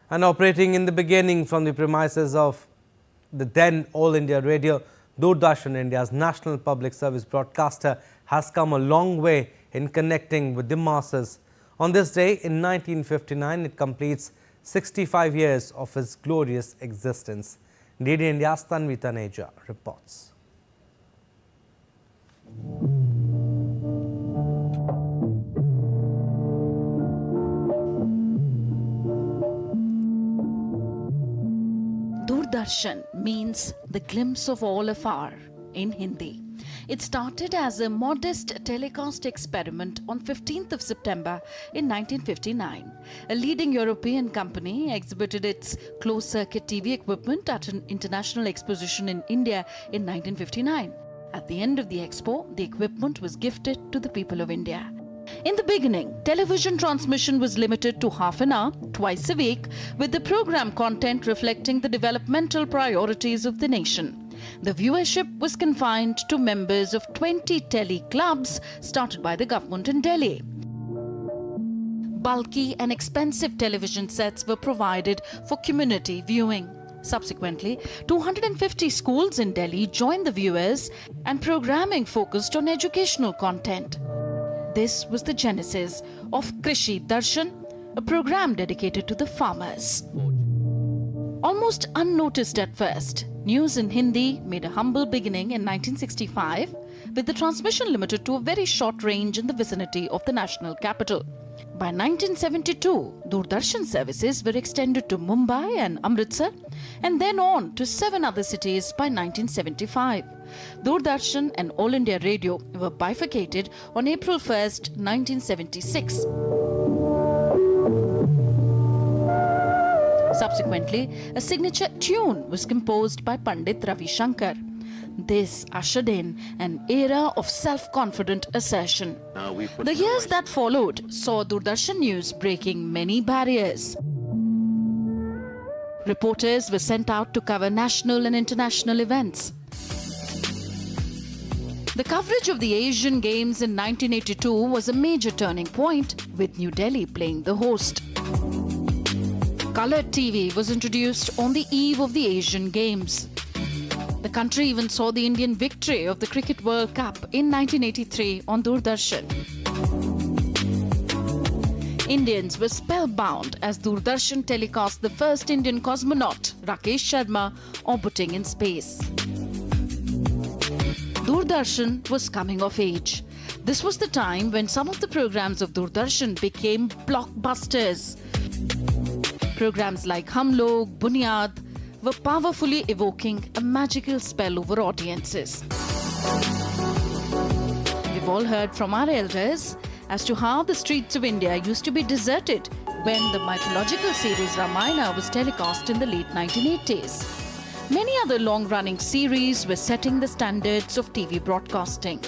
And operating in the beginning from the premises of the then All India Radio, Doordarshan, India's national public service broadcaster, has come a long way in connecting with the masses. On this day in 1959, it completes 65 years of its glorious existence. DD India's Tanvi Taneja reports. Doordarshan means the glimpse of all afar in Hindi. It started as a modest telecast experiment on 15th of September in 1959. A leading European company exhibited its closed-circuit TV equipment at an international exposition in India in 1959. At the end of the expo, the equipment was gifted to the people of India. In the beginning, television transmission was limited to half an hour, twice a week, with the program content reflecting the developmental priorities of the nation. The viewership was confined to members of 20 tele-clubs started by the government in Delhi. Bulky and expensive television sets were provided for community viewing. Subsequently, 250 schools in Delhi joined the viewers, and programming focused on educational content. This was the genesis of Krishi Darshan, a program dedicated to the farmers. Almost unnoticed at first, news in Hindi made a humble beginning in 1965, with the transmission limited to a very short range in the vicinity of the national capital. By 1972, Doordarshan services were extended to Mumbai and Amritsar, and then on to 7 other cities by 1975. Doordarshan and All India Radio were bifurcated on April 1st, 1976. Subsequently, a signature tune was composed by Pandit Ravi Shankar. This ushered in an era of self-confident assertion. The years that followed saw Doordarshan News breaking many barriers. Reporters were sent out to cover national and international events. The coverage of the Asian Games in 1982 was a major turning point, with New Delhi playing the host. Colored TV was introduced on the eve of the Asian Games. The country even saw the Indian victory of the Cricket World Cup in 1983 on Doordarshan. Indians were spellbound as Doordarshan telecast the first Indian cosmonaut, Rakesh Sharma, orbiting in space. Doordarshan was coming of age. This was the time when some of the programs of Doordarshan became blockbusters. Programs like Hum Log, Bunyad were powerfully evoking a magical spell over audiences. We've all heard from our elders as to how the streets of India used to be deserted when the mythological series Ramayana was telecast in the late 1980s. Many other long-running series were setting the standards of TV broadcasting.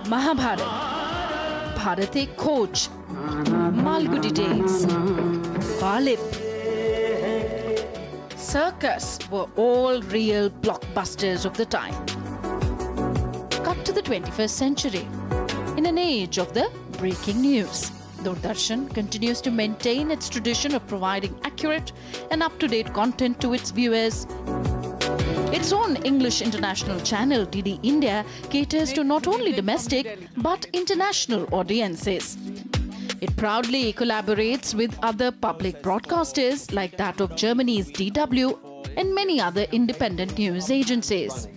Mahabharat, Bharati Khoj, Malgudi Days, Ghalib, Circus were all real blockbusters of the time. Cut to the 21st century. In an age of the breaking news, Doordarshan continues to maintain its tradition of providing accurate and up-to-date content to its viewers. Its own English international channel, DD India, caters to not only domestic but international audiences. It proudly collaborates with other public broadcasters like that of Germany's DW and many other independent news agencies.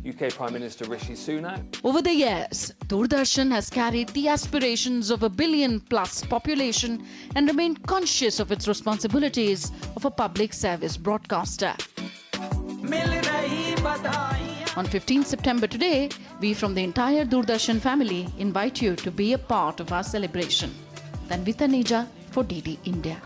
UK Prime Minister Rishi Sunak. Over the years, Doordarshan has carried the aspirations of a billion-plus population and remained conscious of its responsibilities of a public service broadcaster. On 15 September today, we from the entire Doordarshan family invite you to be a part of our celebration. Tanvi Taneja for DD India.